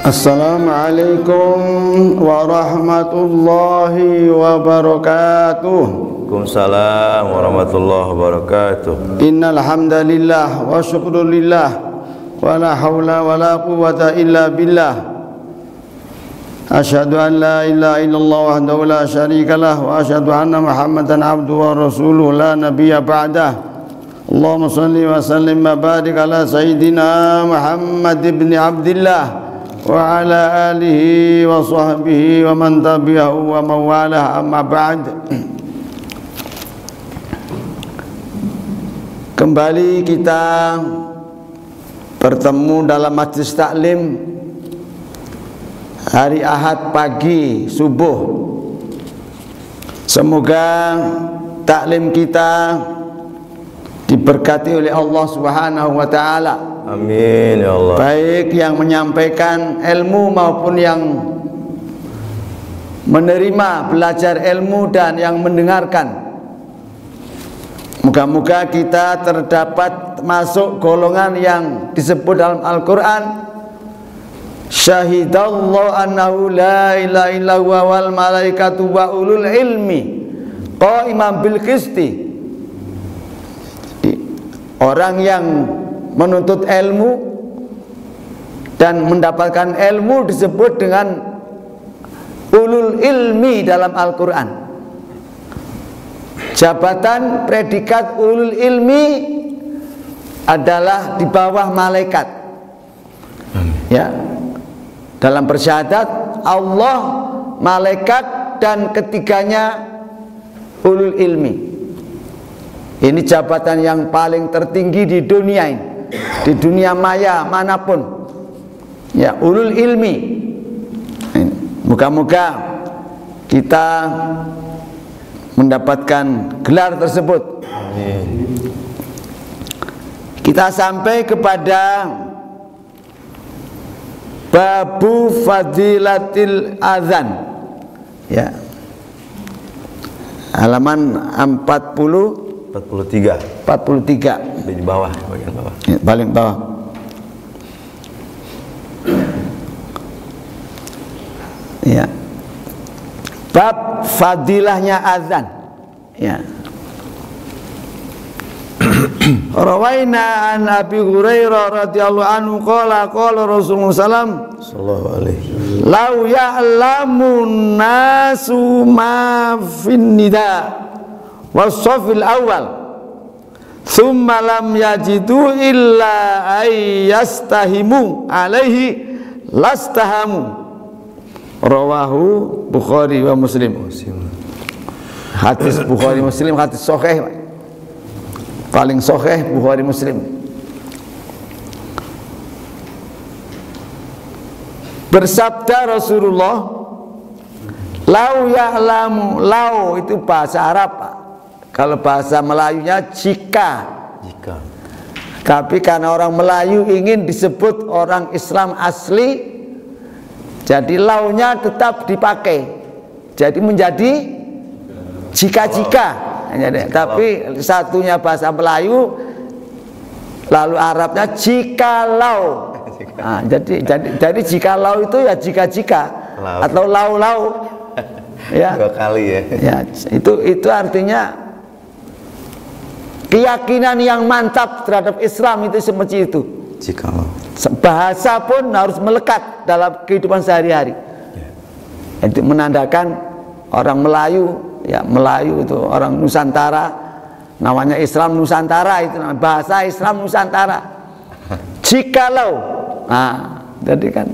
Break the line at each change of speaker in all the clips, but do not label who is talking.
Assalamualaikum warahmatullahi wabarakatuh.
Waalaikumsalam warahmatullahi wabarakatuh.
Innal hamdalillah wa syukrulillah wa la haula wa la quwwata illa billah. Asyhadu an la ilaha illallah wahdahu la syarikalah wa asyhadu anna Muhammadan abduhu wa rasuluhu la nabiyya ba'dah. Allahumma shalli wa sallim wa barik ala sayyidina Muhammad ibn Abdillah wa ala alihi wa sahbihi wa man tabi'ahu wa mawalah, amma ba'd. Kembali kita bertemu dalam majlis taklim hari Ahad pagi subuh. Semoga taklim kita diberkati oleh Allah Subhanahu wa taala.
Amin ya Allah.
Baik yang menyampaikan ilmu maupun yang menerima belajar ilmu dan yang mendengarkan. Moga-moga kita terdapat masuk golongan yang disebut dalam Al-Quran, syahidallahu annahu la ilaha illa huwa wal malaikatu wa ulul ilmi qaiman bil qisti. Orang yang menuntut ilmu dan mendapatkan ilmu disebut dengan ulul ilmi dalam Al-Quran. Jabatan predikat ulul ilmi adalah di bawah malaikat. Ya, dalam bersyahadat Allah, malaikat, dan ketiganya ulul ilmi. Ini jabatan yang paling tertinggi di dunia ini, di dunia maya manapun. Ya, ulul ilmi. Moga-moga kita mendapatkan gelar tersebut. Kita sampai kepada babu fadilatil azan. Ya. Halaman 43
di bawah, bagian bawah.
Ya, paling bawah. Ya. Bab fadilahnya azan. Ya. Rawaina an Abi Hurairah radhiyallahu anhu qala Rasulullah sallallahu alaihi lau ya'lamun nasu ma fin nida was-safil awal thumma lam yajidu illa ayyastahimu alaihi lastahamu. Rawahu Bukhari wa Muslim. Hadis Bukhari Muslim, hadis sahih, paling sahih Bukhari Muslim. Bersabda Rasulullah, lau ya'lamu, lau itu bahasa Arab, kalau bahasa Melayunya jika. Tapi karena orang Melayu ingin disebut orang Islam asli, jadi launya tetap dipakai, jadi menjadi jika-jika. Tapi satunya bahasa Melayu, lalu Arabnya jikalau. Nah, jadi jikalau itu ya jika-jika atau lau-lau. Ya.
Dua kali ya.
Ya, itu artinya keyakinan yang mantap terhadap Islam itu seperti itu.
Jikalau.
Bahasa pun harus melekat dalam kehidupan sehari-hari. Itu menandakan orang Melayu, ya Melayu itu orang Nusantara, namanya Islam Nusantara, itu bahasa Islam Nusantara. Jikalau, nah, jadi kan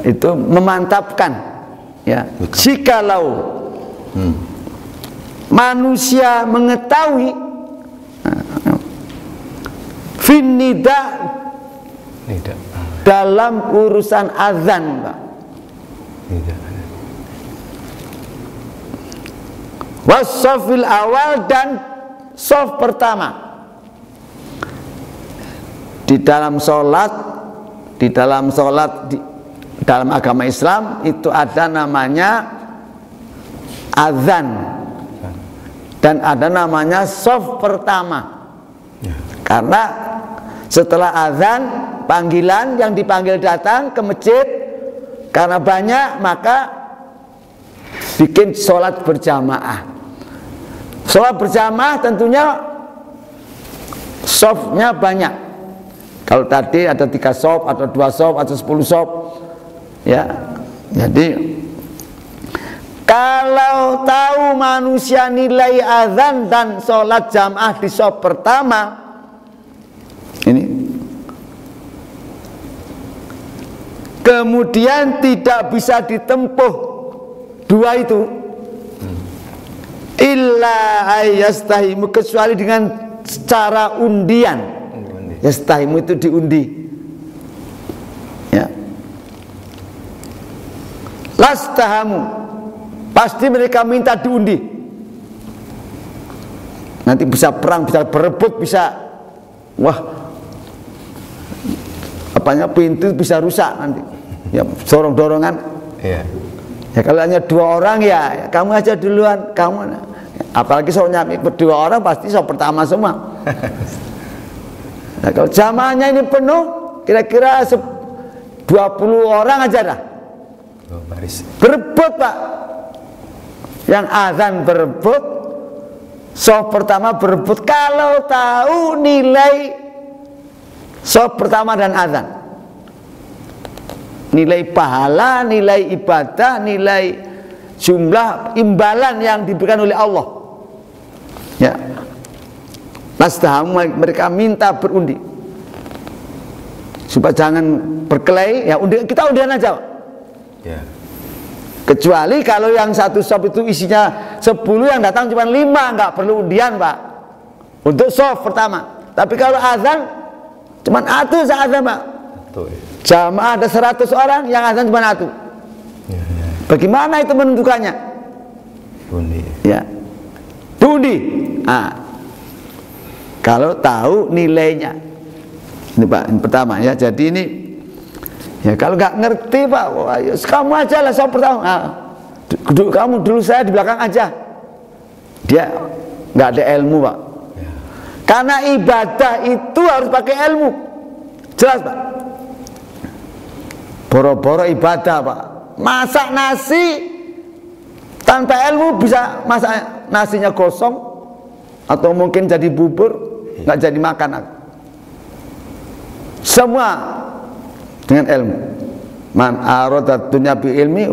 itu memantapkan, ya. Jikalau manusia mengetahui finnida dalam urusan azan, Pak. Wasofil awal dan sof pertama di dalam sholat, dalam agama Islam itu ada namanya azan dan ada namanya sof pertama. Karena setelah azan panggilan, yang dipanggil datang ke masjid. Karena banyak, maka bikin sholat berjamaah. Sholat berjamaah tentunya shofnya banyak. Kalau tadi ada 3 shof, atau 2 shof, atau 10 shof, ya. Jadi kalau tahu manusia nilai azan dan sholat jamaah di shof pertama, ini kemudian tidak bisa ditempuh 2 itu, illa ayastahimu, kecuali dengan cara undian. Yastahimu itu diundi, ya. Lastahamu, pasti mereka minta diundi. Nanti bisa perang, bisa berebut, bisa, wah, apanya, pintu bisa rusak nanti, ya, dorong-dorongan.
Iya.
Ya kalau hanya 2 orang, ya kamu aja duluan, kamu. Apalagi soalnya berdua orang pasti so pertama semua. Nah, kalau jamaahnya ini penuh, kira-kira 20 orang aja dah. Berebut, Pak. Yang azan berebut, sof pertama berebut. Kalau tahu nilai sof pertama dan azan, nilai pahala, nilai ibadah, nilai jumlah imbalan yang diberikan oleh Allah, ya. Nastahamu, mereka minta berundi supaya jangan berkelahi, ya kita undian aja, Pak.
Ya.
Kecuali kalau yang satu shop itu isinya 10, yang datang cuma 5, nggak perlu undian, Pak, untuk shop pertama. Tapi kalau azan cuma atu azan, Pak. Jamaah ada 100 orang, yang azan cuma atu. Ya, ya. Bagaimana itu menentukannya?
Undi.
Ya, undi. Kalau tahu nilainya, ini Pak, ini pertama, ya. Jadi ini, ya kalau nggak ngerti, Pak, wah, kamu aja lah shop pertama. Kamu dulu, saya di belakang aja. Dia nggak ada ilmu, Pak. Ya. Karena ibadah itu harus pakai ilmu, jelas, Pak. Boro-boro ibadah, Pak. Masak nasi tanpa ilmu bisa masak nasinya gosong, atau mungkin jadi bubur, nggak jadi makan. Semua dengan ilmu. Man aradat dunya bi ilmi,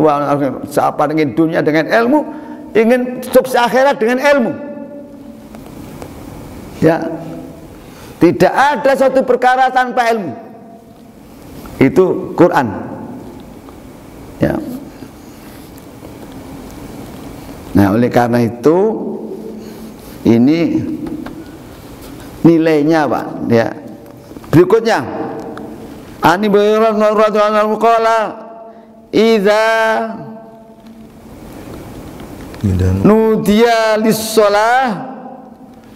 siapa ingin dunia dengan ilmu, ingin sukses akhirat dengan ilmu, ya. Tidak ada suatu perkara tanpa ilmu. Itu Quran, ya. Nah, oleh karena itu ini nilainya, Pak, ya. Berikutnya, ani radhiyallahu qala idza nudiya lis-shalah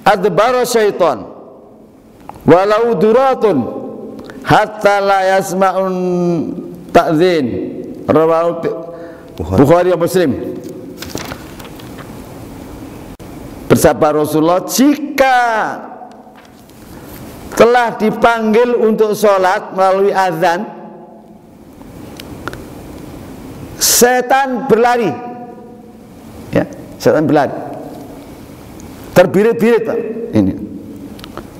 adbara syaitan walau duratun hatta la yasma'un ta'zin, rawahu Bukhari dan Muslim. Bersabda Rasulullah, jika telah dipanggil untuk sholat melalui azan, setan berlari, ya, setan berlari, terbirit-birit, Pak. Ini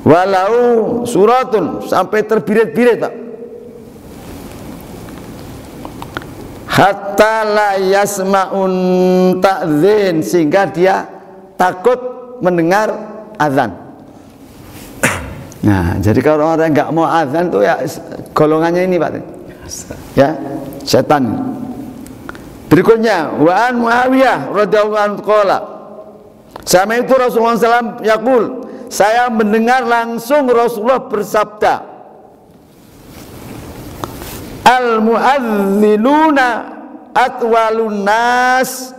walau suratun, sampai terbirit-birit, Pak. Hatta la yasma'un ta'zin, sehingga dia takut mendengar azan. Nah, jadi kalau orang nggak mau azan tuh, ya golongannya ini, Pak, ya, setan. Berikutnya, wa an Muawiyah radhiyallahu anhu qala sama itu Rasulullah SAW yaqul, saya mendengar langsung Rasulullah bersabda, al muadzinuna atwalun nas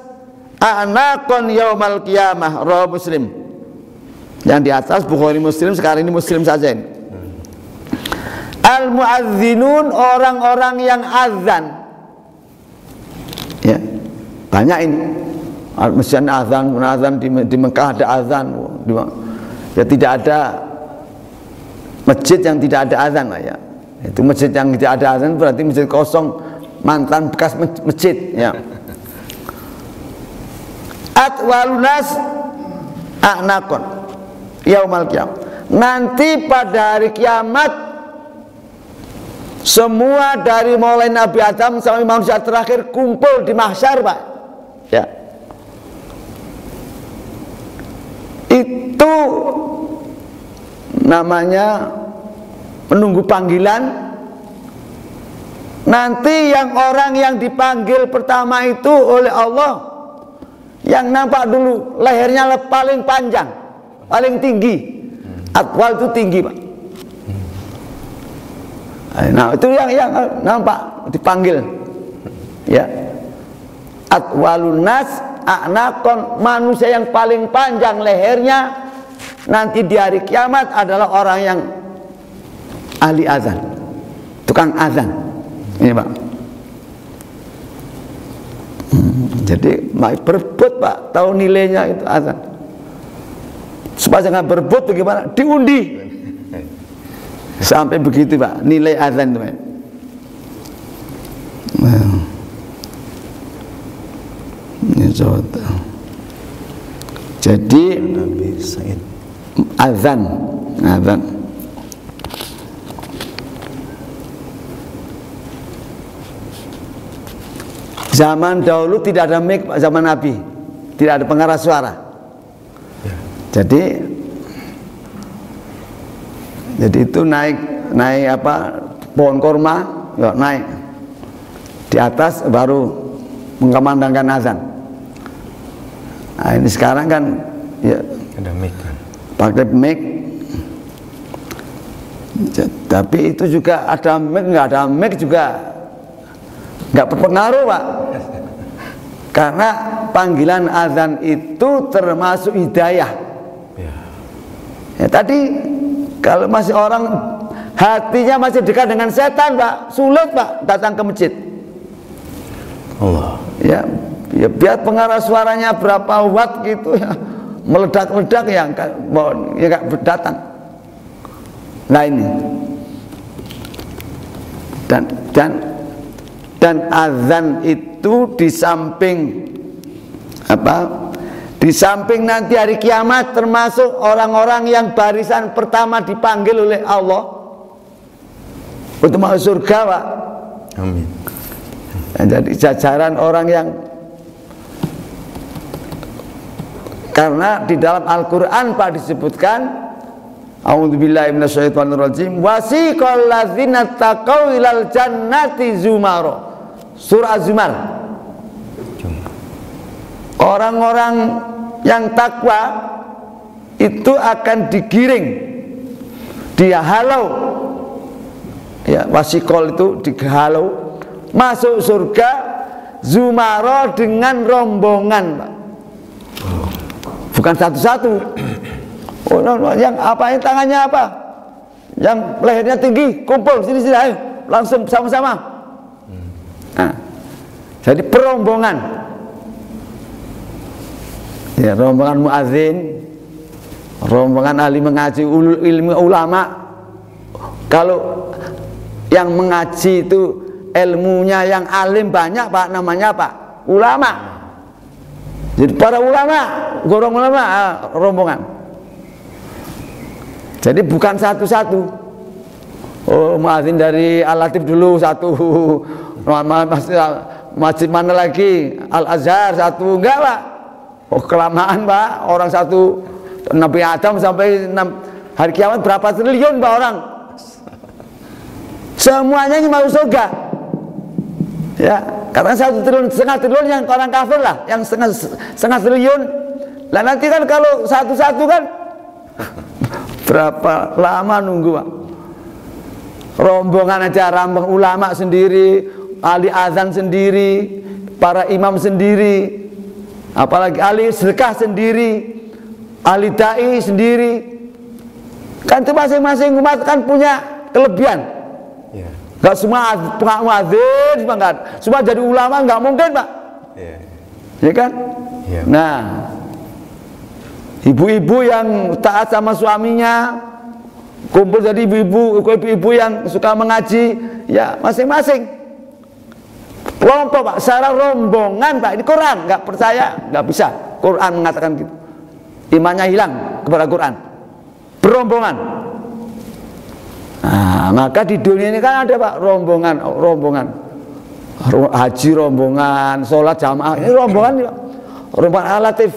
a'naqan yaumal qiyamah, rawahu Muslim. Yang di atas Bukhari Muslim, sekarang ini Muslim saja ini. Al muadzinun, orang-orang yang azan, ya, banyak ini. Masjid azan di Mekah ada azan, ya, tidak ada masjid yang tidak ada azan, ya. Itu masjid yang tidak ada azan berarti masjid kosong, mantan bekas masjid, ya. Atwalunas a'naqon yaumal qiyamah. Nanti pada hari kiamat semua dari mulai Nabi Adam sampai manusia terakhir kumpul di mahsyar, Pak. Ya. Itu namanya menunggu panggilan. Nanti yang orang yang dipanggil pertama itu oleh Allah, yang nampak dulu lehernya paling panjang, paling tinggi. Atwal itu tinggi, Pak. Nah, itu yang nampak dipanggil. Ya. Atwalun nas a'naqon, manusia yang paling panjang lehernya nanti di hari kiamat adalah orang yang ahli azan, tukang azan. Ini, Pak. Jadi berebut, Pak, tahu nilainya itu azan. Supaya jangan berebut bagaimana? Diundi. Sampai begitu, Pak, nilai azan itu, Pak. Nah. Ini coba. Jadi
Nabi Said
azan. Zaman dahulu tidak ada mic, zaman Nabi tidak ada pengeras suara. Jadi itu naik apa, pohon korma, ya, naik di atas baru mengkamandangkan azan. Nah, ini sekarang kan ya
ada mic kan,
pakai mic. Tapi itu juga ada mic, nggak ada mic juga nggak berpengaruh, Pak. Karena panggilan azan itu termasuk hidayah. Ya, tadi kalau masih orang hatinya masih dekat dengan setan, Pak, sulit, Pak, datang ke masjid.
Allah.
Ya biar pengeras suaranya berapa watt gitu ya, meledak-ledak ya nggak datang. Nah ini dan azan itu di samping apa? Di samping nanti hari kiamat termasuk orang-orang yang barisan pertama dipanggil oleh Allah untuk masuk surga, Pak.
Amin.
Nah, jadi jajaran orang yang, karena di dalam Al-Quran, Pak, disebutkan a'udzubillahi minasyaitonirrajim, wasiqal ladzina taqaw ilal jannati zumara. Surah Az-Zumar. Orang-orang yang takwa itu akan digiring, dia halau, ya, wasikol itu dihalau masuk surga zumaro dengan rombongan, Pak. Bukan satu-satu. Oh, yang apa, yang tangannya apa, yang lehernya tinggi, kumpul sini, ayo langsung sama-sama. Nah, jadi perombongan. Ya, rombongan muadzin, rombongan ahli mengaji, ilmu ulama. Kalau yang mengaji itu ilmunya yang alim banyak, Pak, namanya Pak, ulama. Jadi para ulama, golongan ulama, rombongan. Jadi bukan satu-satu. Oh, muadzin dari Al-Latif dulu satu, masjid mana lagi, Al-Azhar satu, enggak, Pak. Oh, kelamaan, Pak, orang satu, Nabi Adam sampai hari kiamat berapa triliun, Pak, orang. Semuanya ini masuk surga. Ya, karena 1 triliun, setengah triliun yang orang kafir lah, yang setengah triliun. Lah nanti kan kalau satu-satu kan berapa lama nunggu, Pak. Rombongan aja, rombongan ulama sendiri, ahli azan sendiri, para imam sendiri, apalagi ahli sedekah sendiri, ahli dai sendiri. Kan itu masing-masing umat kan punya kelebihan.
Yeah.
Gak semua muadzin, semua jadi ulama, nggak mungkin, Pak.
Yeah.
Ya kan?
Yeah.
Nah, ibu-ibu yang taat sama suaminya, kumpul jadi ibu-ibu yang suka mengaji, ya masing-masing kelompok Pak, secara rombongan Pak, ini Quran, nggak percaya, nggak bisa. Quran mengatakan gitu, imannya hilang kepada Quran, berombongan. Nah, maka di dunia ini kan ada Pak rombongan haji, rombongan sholat jamaah, ini rombongan alatif,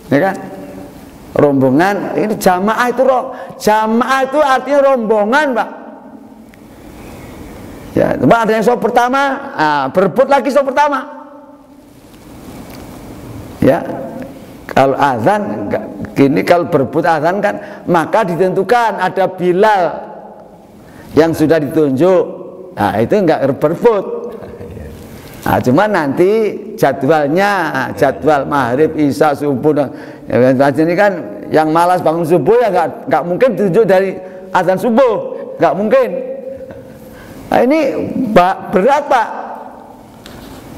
ya kan? Rombongan ini jamaah itu artinya rombongan Pak. Ya, cuma ada yang sop pertama, berebut lagi sop pertama. Ya, kalau azan gini, kalau berebut azan kan, maka ditentukan ada Bilal yang sudah ditunjuk. Nah, itu enggak berebut. Nah, cuma nanti jadwalnya, jadwal maghrib, isya, subuh, ini kan yang malas bangun subuh ya nggak mungkin ditunjuk dari azan subuh, nggak mungkin. Nah, ini berat Pak.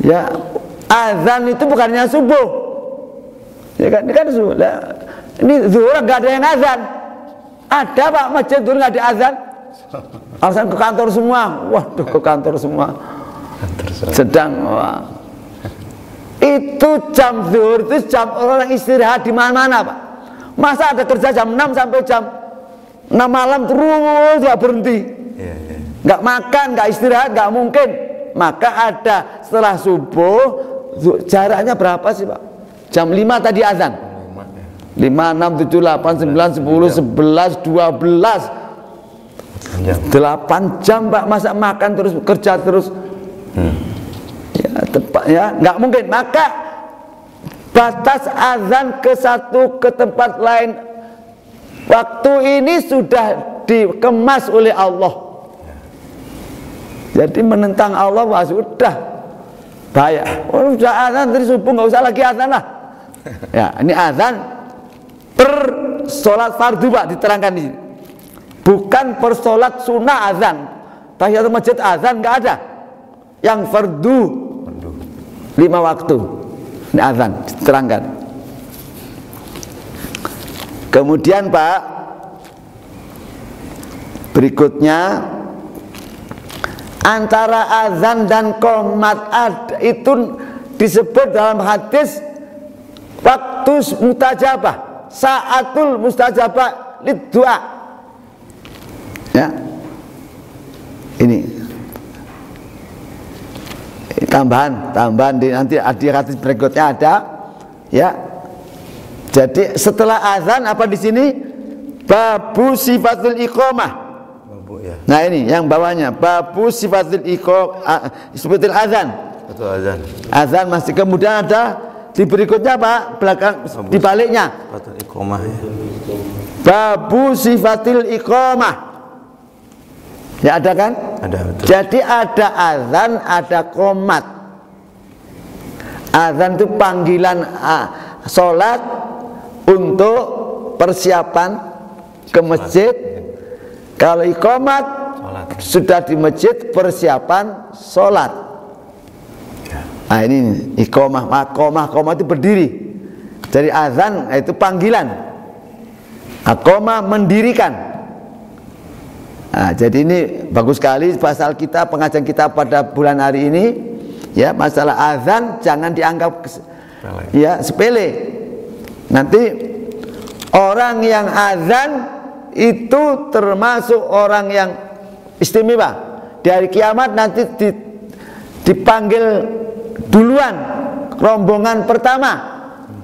Ya, azan itu bukannya subuh. Ya kan, ini kan subuh. Ini zuhur nggak ada yang azan. Ada Pak masjid zuhur nggak ada azan. Alasan ke kantor semua. Waduh, ke kantor semua. Sedang itu jam zuhur itu jam orang istirahat di mana-mana Pak. Masa ada kerja jam 6 sampai jam 6 malam terus nggak berhenti, nggak makan, nggak istirahat, nggak mungkin. Maka ada setelah subuh, jaraknya berapa sih Pak? Jam 5 tadi azan, 5, 6, 7, 8, 9, 10, 11, 12 8 jam Pak, masa makan terus, kerja terus. Ya, tepat ya, nggak mungkin. Maka batas azan ke satu ke tempat lain, waktu ini sudah dikemas oleh Allah. Jadi menentang Allah, wah sudah bahaya. Oh, sudah azan dari subuh, nggak usah lagi azan lah. Ya, ini azan per sholat fardu Pak, diterangkan di sini. Bukan per sholat sunnah azan. Tahiyatul masjid azan nggak ada. Yang fardu 5 waktu ini azan diterangkan. Kemudian Pak, berikutnya antara azan dan qomat itu disebut dalam hadis waktu mustajabah, saatul mustajabah liddu'a. Ya, ini tambahan di nanti di hadis berikutnya ada, ya. Jadi setelah azan apa di sini? Babu sifatul iqamah. Nah, ini yang bawahnya babu sifatul iqamah, sifatul azan.
Betul, azan.
Azan masih, kemudian ada di berikutnya Pak, belakang di baliknya.
Sifatul iqamah ya.
Babu sifatil iqamah. Ya ada kan?
Ada, betul.
Jadi ada azan, ada qomat. Azan itu panggilan sholat untuk persiapan ke masjid. Kalau iqamat sudah di masjid, persiapan sholat. Nah, ini iqamah, qomah itu berdiri. Jadi azan itu panggilan, qomah mendirikan. Nah, jadi ini bagus sekali pasal kita, pengajian kita pada bulan hari ini, ya, masalah azan jangan dianggap ya sepele. Nanti orang yang azan itu termasuk orang yang istimewa. Di hari kiamat nanti dipanggil duluan, rombongan pertama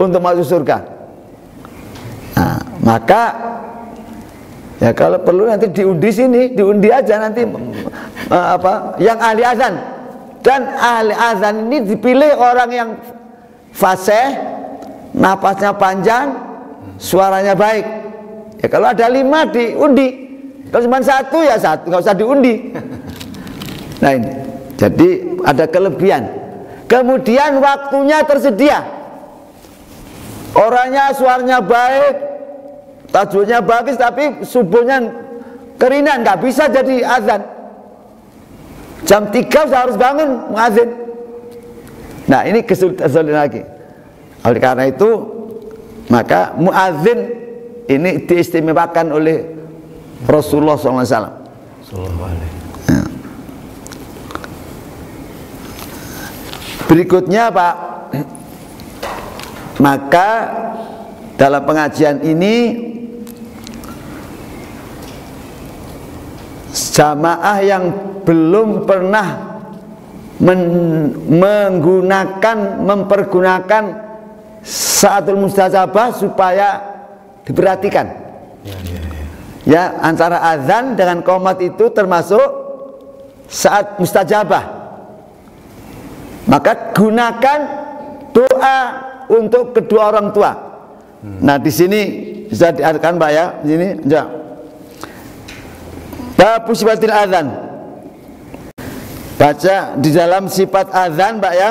untuk masuk surga. Nah, maka ya kalau perlu nanti diundi sini, diundi aja nanti yang ahli azan. Dan ahli azan ini dipilih orang yang fasih, napasnya panjang, suaranya baik. Ya kalau ada 5 diundi, kalau cuma 1 ya 1, nggak usah diundi. Nah ini, jadi ada kelebihan. Kemudian waktunya tersedia. Orangnya suaranya baik, tajwidnya bagus, tapi subuhnya kerinan, nggak bisa jadi azan. Jam 3 sudah harus bangun muazin. Nah ini kesulitan lagi. Oleh karena itu maka muazin ini diistimewakan oleh Rasulullah SAW. Ya. Berikutnya Pak, maka dalam pengajian ini jamaah yang belum pernah mempergunakan saatul mustajabah supaya diperhatikan. Ya, antara azan dengan qomat itu termasuk saat mustajabah. Maka gunakan doa untuk kedua orang tua. Nah, di sini bisa diartikan Pak ya, di sini ya. Bab sifatil azan. Baca di dalam sifat azan Pak ya.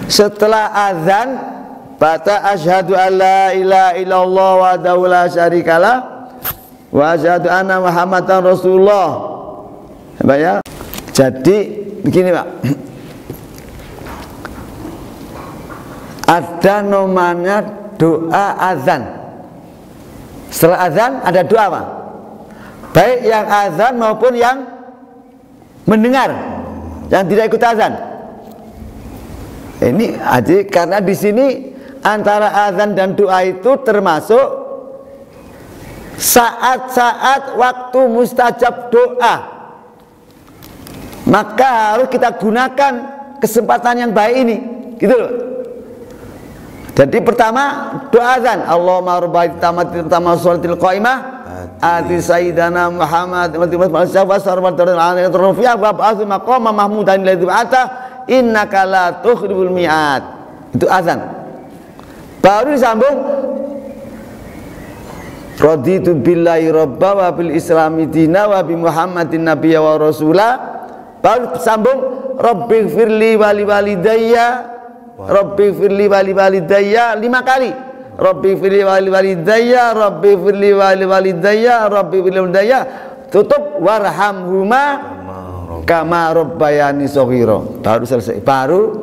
Setelah azan baca asyhadu alla ilaha illallah wahdahu la syarikalah wa asyhadu anna muhammadan rasulullah. Pak ya. Jadi begini Pak. Ada namanya doa azan. Setelah azan ada doa Pak. Baik yang azan maupun yang mendengar, yang tidak ikut azan. Ini aja karena di sini antara azan dan doa itu termasuk saat-saat waktu mustajab doa. Maka harus kita gunakan kesempatan yang baik ini, gitu loh. Jadi pertama doa azan, Allahumma rabbana tamma sholatil qaimah ati sayyidana Muhammad wa maqama mahmudan alladzi ba'ata innaka la tukhliful mi'ad. Itu azan. Baru disambung raditu billahi rabba wa bil islami dina wa bi muhammadin nabiyya wa rasula. Baru disambung rabbighfirli wa li walidayya, rabbighfirli wa li walidayya 5 kali. Rabbi firli wali walidayya, Rabbi firli wali walidayya, Rabbi firli walidayya. Tutup warhamhuma kama rabbayani shaghira. Baru selesai. Baru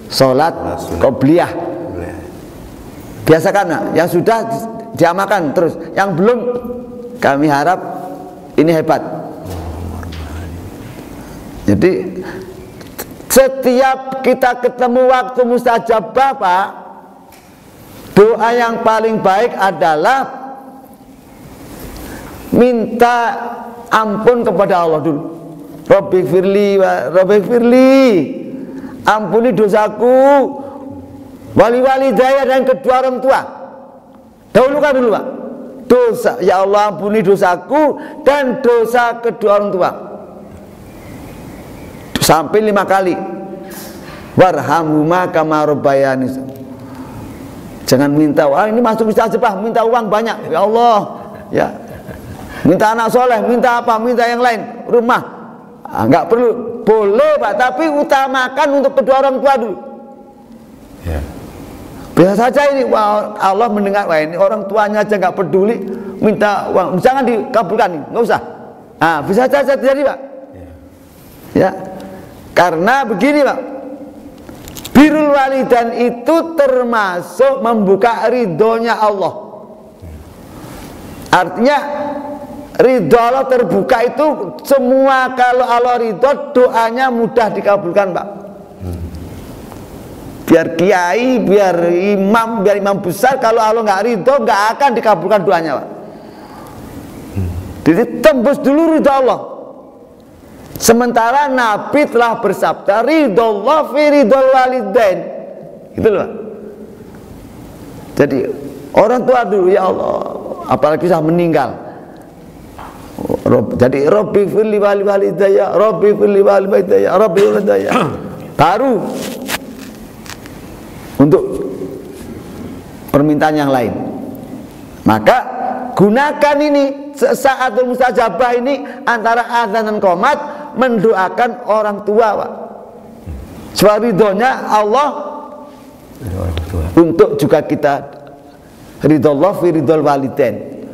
salat qobliyah. Biasakan, yang sudah diamalkan terus. Yang belum kami harap ini hebat. Jadi setiap kita ketemu waktu mustajabah Pak, doa yang paling baik adalah minta ampun kepada Allah dulu. Rabbighfirli, ampuni dosaku, wali walidayya dan kedua orang tua. Dahulukan dulu Pak. Dosa, ya Allah ampuni dosaku dan dosa kedua orang tua. Sampai 5 kali. Warhamhuma kama rabbayani. Jangan minta, wah ini masuk mustajabah, minta uang banyak, ya Allah, ya. Minta anak soleh, minta apa, minta yang lain, rumah, nggak perlu, boleh Pak, tapi utamakan untuk kedua orang tua dulu. Ya. Biasa saja ini, wah Allah mendengar, wah ini orang tuanya aja nggak peduli, minta uang, jangan dikabulkan, nggak usah. Nah, bisa saja terjadi Pak. Ya, karena begini Pak. Birrul walidain itu termasuk membuka ridhonya Allah. Artinya ridho Allah terbuka itu semua, kalau Allah ridho doanya mudah dikabulkan Pak. Biar kiai, biar imam besar, kalau Allah nggak ridho nggak akan dikabulkan doanya Pak. Jadi tembus dulu ridho Allah. Sementara Nabi telah bersabda ridhollah fi ridhol walidain. Gitu loh. Jadi orang tua dulu ya Allah, apalagi sudah meninggal. Jadi Rabbi firli wali walidayya, Rabbi firli wali walidayya, Rabbi walidayya. Baru untuk permintaan yang lain. Maka gunakan ini saatul mustajabah ini antara azan dan qomat, mendoakan orang tua Pak. Supaya ridhonya Allah untuk juga kita ridhollah fi ridhol walidain.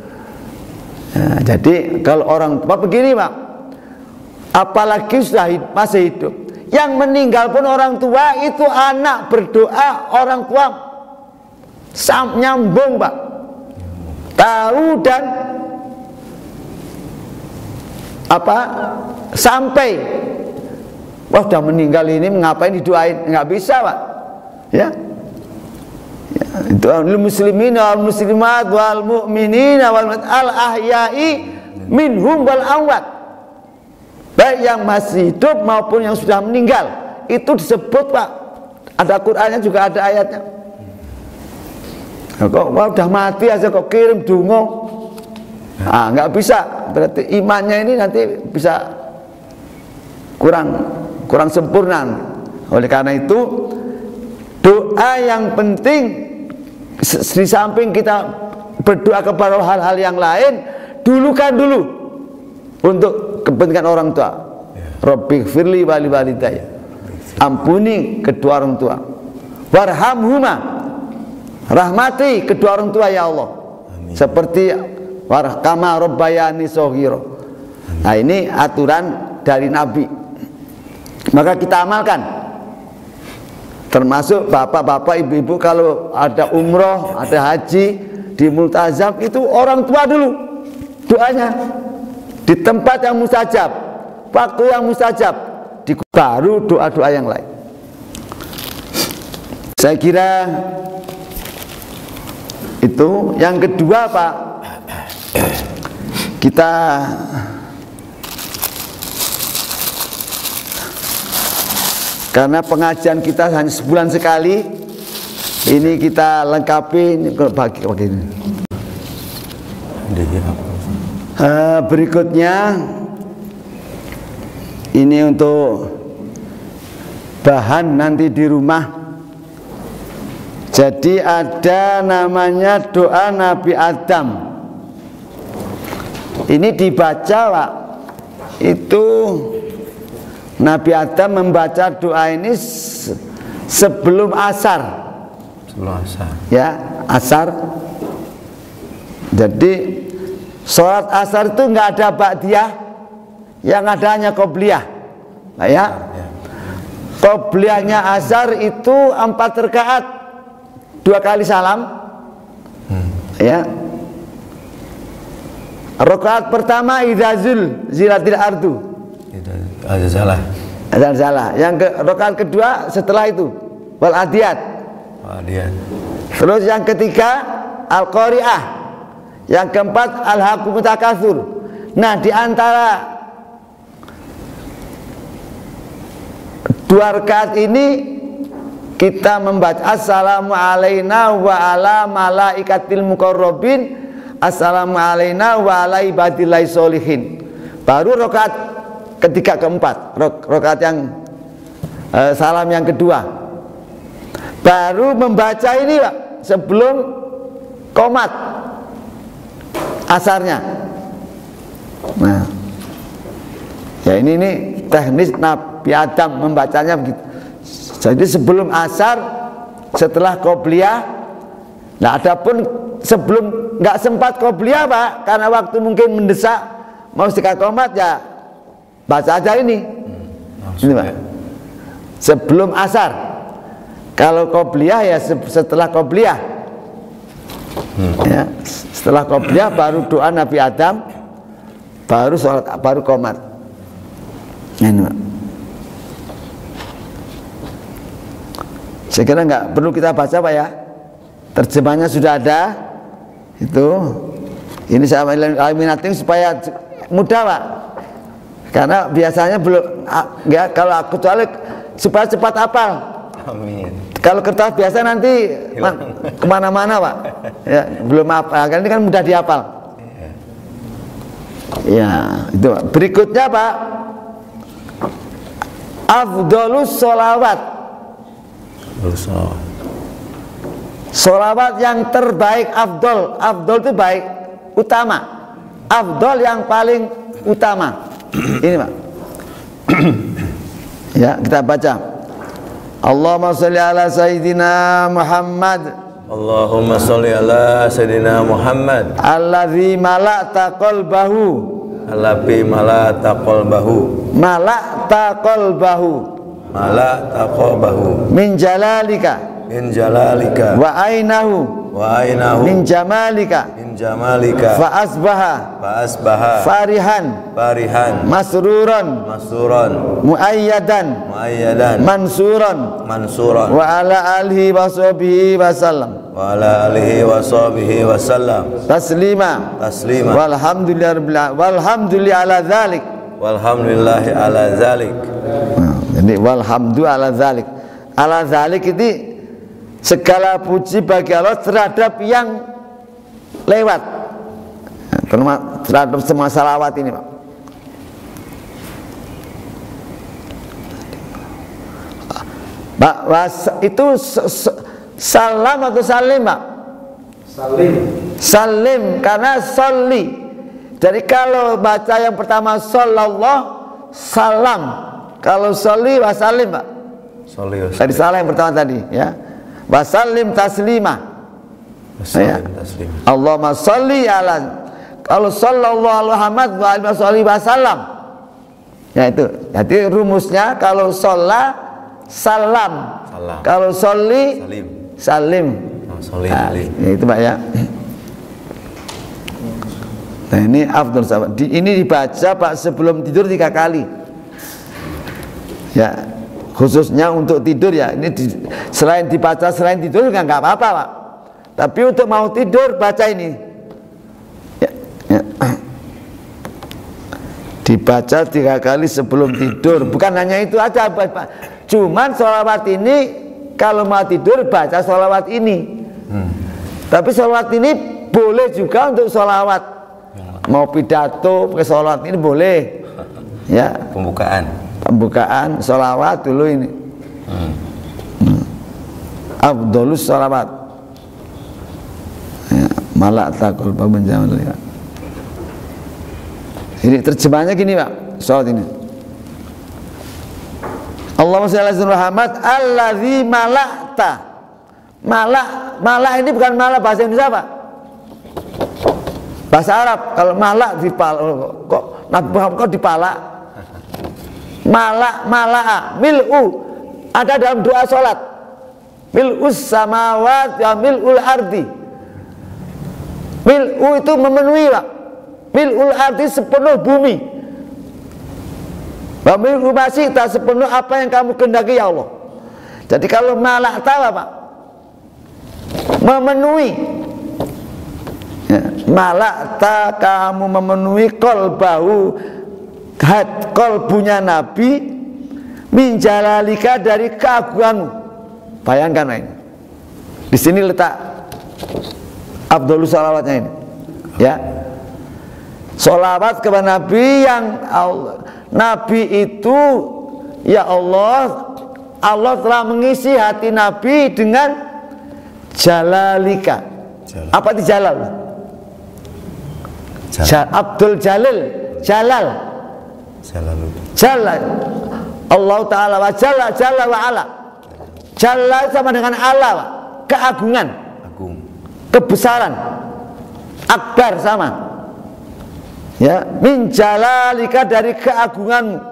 Nah, jadi kalau orang tua begini Pak, apalagi sudah masih hidup, yang meninggal pun orang tua itu anak berdoa, orang tua nyambung Pak, tahu dan apa sampai wah sudah meninggal ini ngapain didoain, nggak bisa Pak ya. Itu muslimin wal muslimat wal mu'minina wal al ahya'i minhum wal amwat, baik yang masih hidup maupun yang sudah meninggal, itu disebut Pak. Ada Qur'annya juga, ada ayatnya. Nah, kok wah, udah mati aja kok kirim dungo, nggak bisa. Berarti imannya ini nanti bisa kurang sempurna. Oleh karena itu doa yang penting, di samping kita berdoa kepada hal-hal yang lain, dulukan dulu untuk kepentingan orang tua. Rabbighfirli wali walidayya, ampuni kedua orang tua. Warhamhuma, rahmati kedua orang tua ya Allah. Amin. Seperti kama rabbayani shaghira. Nah, ini aturan dari Nabi, maka kita amalkan. Termasuk bapak-bapak, ibu-ibu kalau ada umroh, ada haji, di multazam, itu orang tua dulu doanya di tempat yang mustajab, waktu yang mustajab, baru doa-doa yang lain. Saya kira itu. Yang kedua Pak, kita karena pengajian kita hanya sebulan sekali, ini kita lengkapi ini begini. Berikutnya ini untuk bahan nanti di rumah. Jadi ada namanya doa Nabi Adam. Ini dibaca Pak, itu Nabi Adam membaca doa ini sebelum asar. Sebelum asar. Ya, asar. Jadi sholat asar itu nggak ada ba'diyah, yang ada hanya qobliyah. Nah, ya. Qobliyahnya asar itu 4 rakaat, 2 kali salam. Ya. Rakaat pertama idzazul zilatil ardu.
Azan
salah. Yang rakaat kedua setelah itu wal adiyat. Terus yang ketiga al qari'ah. Yang keempat al haqqu takatsur. Nah, di antara 2 rakaat ini kita membaca assalamu alaina wa ala malaikatil muqarrabin, assalamu alaina wa ala ibadillahi sholihin. Baru rakaat ketiga keempat, rakaat yang salam yang kedua, baru membaca ini Pak sebelum qomat asarnya. Nah, ya ini teknis Nabi Adam membacanya begitu. Jadi sebelum asar, setelah qobliyah. Nah, adapun sebelum nggak sempat qobliyah Pak, karena waktu mungkin mendesak mau sekali qomat, ya baca aja ini. Ini Pak, sebelum asar. Kalau qobliyah ya setelah qobliyah. Ya, setelah qobliyah baru doa Nabi Adam, baru sholat, baru qomat. Ini Pak. Saya kira nggak perlu kita baca Pak ya, terjemahnya sudah ada. Itu ini saya eliminating supaya mudah Pak, karena biasanya belum ya, kalau kecuali supaya cepat hafal. Amin. Kalau kertas biasa nanti kemana-mana Pak ya, belum hafal, kan ini kan mudah dihafal. Ya, itu Pak. Berikutnya Pak, afdholus sholawat. Sholawat yang terbaik, afdol. Afdol itu baik, utama. Afdol yang paling utama. Ini Pak. Ya, kita baca. Allahumma sholli ala sayyidina Muhammad.
Allahumma sholli ala sayyidina Muhammad.
Alladzi mala'ta qalbahu.
Alladzi mala'ta qalbahu.
Mala'ta qalbahu.
Mala'ta qalbahu.
Min jalalika.
Min jalalika.
Wa ainahu.
wa ainahu
min jamalika
min jamalika
fa asbaha farihan masruran muayyadan mansuran wa ala alihi wa sahbihi wa sallam taslima walhamdulillahi ala dzalik. Jadi walhamdu ala dzalik. Ala dzalik itu segala puji bagi Allah terhadap yang lewat, terhadap semua salawat ini, Pak. Itu salam atau salim, Pak? Salim karena sholli. Jadi kalau baca yang pertama sallallahu salam, kalau sholli wasalim, Pak. Tadi salah yang pertama tadi, ya. Wasalim taslima. Ya. Allahumma sholli ala. Kalau sallallahu Muhammad wa alihi wasallam. Ya itu. Jadi rumusnya kalau sholla salam. Kalau sholli salim. Nah, itu, Pak, ya. Nah, ini afdhal sahabat. Ini dibaca, Pak, sebelum tidur 3 kali. Ya, khususnya untuk tidur, ya. Ini selain dibaca selain tidur nggak apa-apa, Pak. Tapi untuk mau tidur baca ini. Ya, ya. Dibaca 3 kali sebelum tidur. Bukan hanya itu aja, Pak. Cuman sholawat ini kalau mau tidur baca sholawat ini. Tapi sholawat ini boleh juga untuk sholawat. Mau pidato pakai sholawat ini boleh. Ya. Pembukaan sholawat dulu ini. Afdhalus sholawat. Ya, malak takul pabenjaman. Ya. Ini terjemahnya gini, Pak. Sholawat ini. Allahumma shalli ala Muhammad allazi malakta. Malak ini bukan malak bahasa Indonesia, Pak. Bahasa Arab. Kalau malak dipala, kok Nabi Muhammad kok dipala? Malak mil'u ada dalam doa sholat. Mil'us samawat wa mil'ul ardi. Mil'u itu memenuhi, Pak. Mil'ul ardi sepenuh bumi. Wa mil'u masyita sepenuh apa yang kamu kehendaki, ya Allah. Jadi kalau malak tahu, Pak, memenuhi, ya, malakta kamu memenuhi kolbahu, kolbunya Nabi, minjalalika dari keagunganmu. Bayangkan ini. Di sini letak afdhalus sholawatnya ini. Ya. Sholawat kepada Nabi yang Allah. Nabi itu, ya Allah, Allah telah mengisi hati Nabi dengan jalalika. Apa itu jalal? Abdul Jalil, Jalal. Allah Ta'ala wa Jalla wa ala. Jalla sama dengan Allah, Pak. Keagungan, kebesaran. Akbar sama. Ya, min jalalika dari keagunganmu.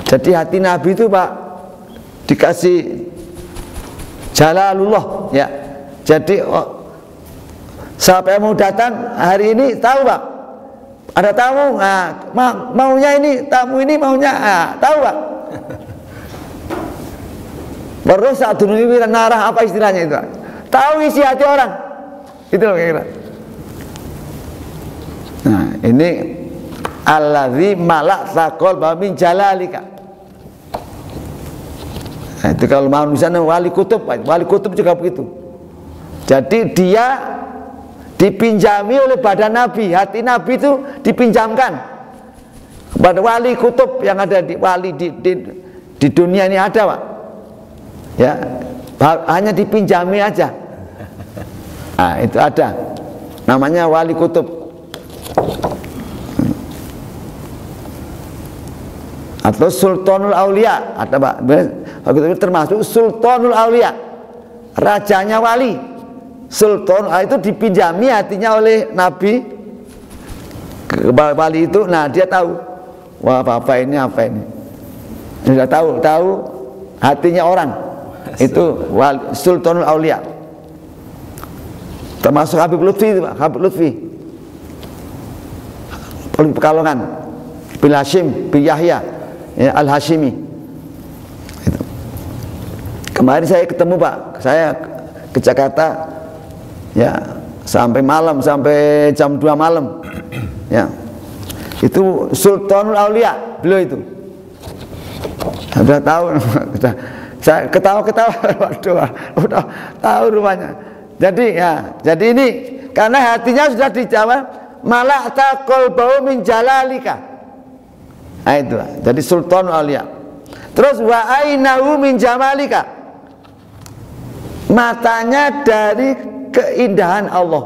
Jadi hati Nabi itu, Pak, dikasih jalalullah, ya. Jadi siapa yang mau datang hari ini tahu, Pak. Ada tamu, maunya ini, tamu ini maunya, tahu, Pak. Baru saat dunia narah, apa istilahnya itu? Tahu isi hati orang. Itu loh kira-kira. Nah, ini allazi malak taqol min jalalika. Nah, itu kalau manusia wali kutub, wali kutub juga begitu. Jadi dia dipinjami oleh badan Nabi, hati Nabi itu dipinjamkan kepada wali kutub yang ada di wali di dunia ini ada, Pak. Ya, hanya dipinjami aja. Nah, itu ada. Namanya wali kutub. Atau Sultanul Aulia, ada, Pak. Termasuk Sultanul Aulia, rajanya wali. Sultan itu dipinjami hatinya oleh Nabi ke wali itu. Nah, dia tahu, wah, apa ini, dia tahu hatinya orang. Itu Sultanul Aulia. Termasuk Habib Lutfi itu, Pak. Habib Lutfi Pekalongan, bin Hashim bin Yahya ya, Al-Hashimi. Kemarin saya ketemu, Pak, saya ke Jakarta ya, sampai malam, sampai jam 2 malam ya. Itu Sultanul Aulia beliau itu. Sudah tahu, saya ketawa-ketawa, waduh, udah tahu rumahnya. Jadi ya, jadi ini karena hatinya sudah dijawab, mala'ta qalbahu min jalalika. Nah itu, jadi Sultanul Aulia. Terus wa ainahu min jamalika, matanya dari keindahan Allah.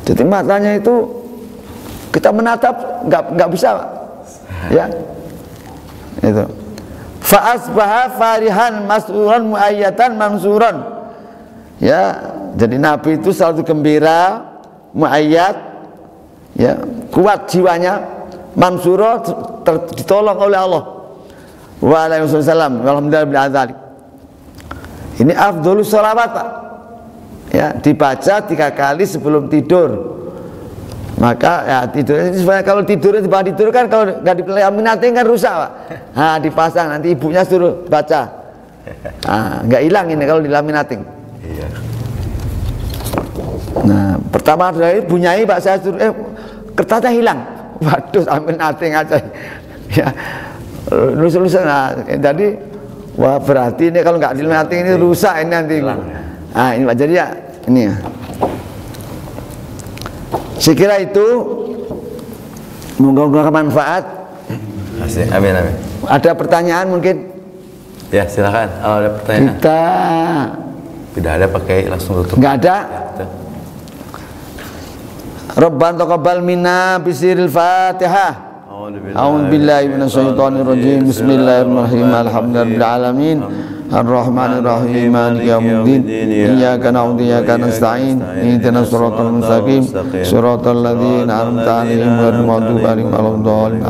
Jadi matanya itu kita menatap nggak bisa, Pak. Ya, itu. Fa asbaha farihan mas'uran muayyatan mamsuran. Ya, jadi Nabi itu selalu gembira, muayyad, ya, kuat jiwanya, mamsura, ditolong oleh Allah. Wa alaihi wasallam, alhamdulillah bil adzalik. Ini afdhalus sholawat, Pak. Ya, dibaca 3 kali sebelum tidur. Maka ya tidur, kalau tidur kan kalau nggak dilaminating kan rusak, Pak. Nah, dipasang, nanti ibunya suruh baca. Nah, nggak hilang ini kalau dilaminating.
Iya.
Nah, pertama dari bunyai, Pak, saya suruh kertasnya hilang. Waduh, ambil nating aja. Ya, lulus. Nah, jadi wah, berarti ini kalau nggak dilaminating ini rusak ini nanti. Nah, ini Pak, jadi ya ini ya. Saya kira itu moga-moga manfaat.
Amin, amin.
Ada pertanyaan mungkin?
Ya, silakan. Kalau ada pertanyaan.
Kita
tidak ada, pakai langsung tutup.
Enggak ada.
Ya,
Rabbana taqabbal minna bisiril Fatihah. A'udzu billahi minasyaitonir rajim. Bismillahirrahmanirrahim. Alhamdulillahil alamin. Ar-Rahmanir Rahim. Maliki yaumiddin. Iyyaka na'budu wa iyyaka nasta'in. Ihdinas siratal mustaqim. Siratal ladzina an'amta 'alaihim ghairil maghdubi 'alaihim waladdallin.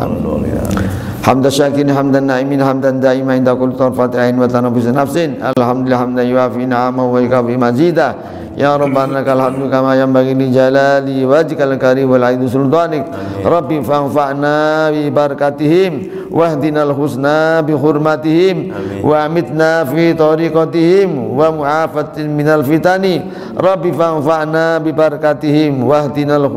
Hamdan syakirin, hamdan na'imin, hamdan da'iman inda kulli tarfatin wa tanaffus nafsin. Alhamdulillah hamdan yuafi ni'amahu wa yukafi mazidah. Ya Rabbana lakal hamdu kama yanbaghi li jalali wajhikal karim wal 'aidu sultanik. Rabbi fanfa'na bi barakatihim wahdinal husna bi hurmatihim wa amitna fi tariqatihim wa mu'afatin minal fitani. Rabbi fanfa'na bi barakatihim wahdinal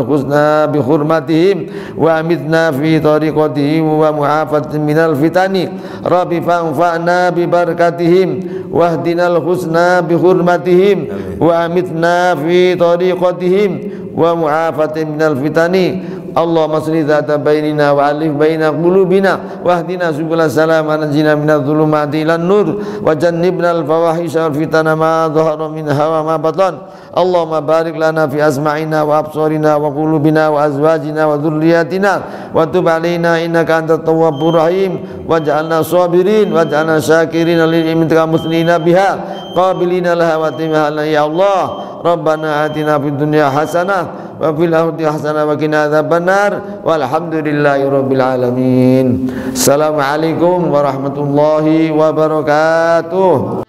husna bi hurmatihim wa amitna fi tariqatihim wa mu'afatin minal fitani. Rabbi fanfa'na bi barakatihim wahdinal husna bi hurmatihim wa amitna fi tariqatihim wa mu'afatin minal fitani. Allahumma salli dzata bainina wa alif baina qulubina wahdina subulal salam wa najina minadh dhulumati ilan nur wa jannibna al fawahisha wal fitana ma dhahara minha wa ma batan. Allahumma barik lana fi asma'ina wa absarina wa qulubina wa azwajina wa dhurriyyatina wa tub alaina innaka antat tawwabur rahim waj'alna sabirin waj'alna syakirin lil imtika muslimina biha qabilina laha wa timhala ya Allah. Rabbana atina fid dunya hasanah wa fil akhirati hasanah wa qina adzabannar walhamdulillahi rabbil alamin. Assalamualaikum warahmatullahi wabarakatuh.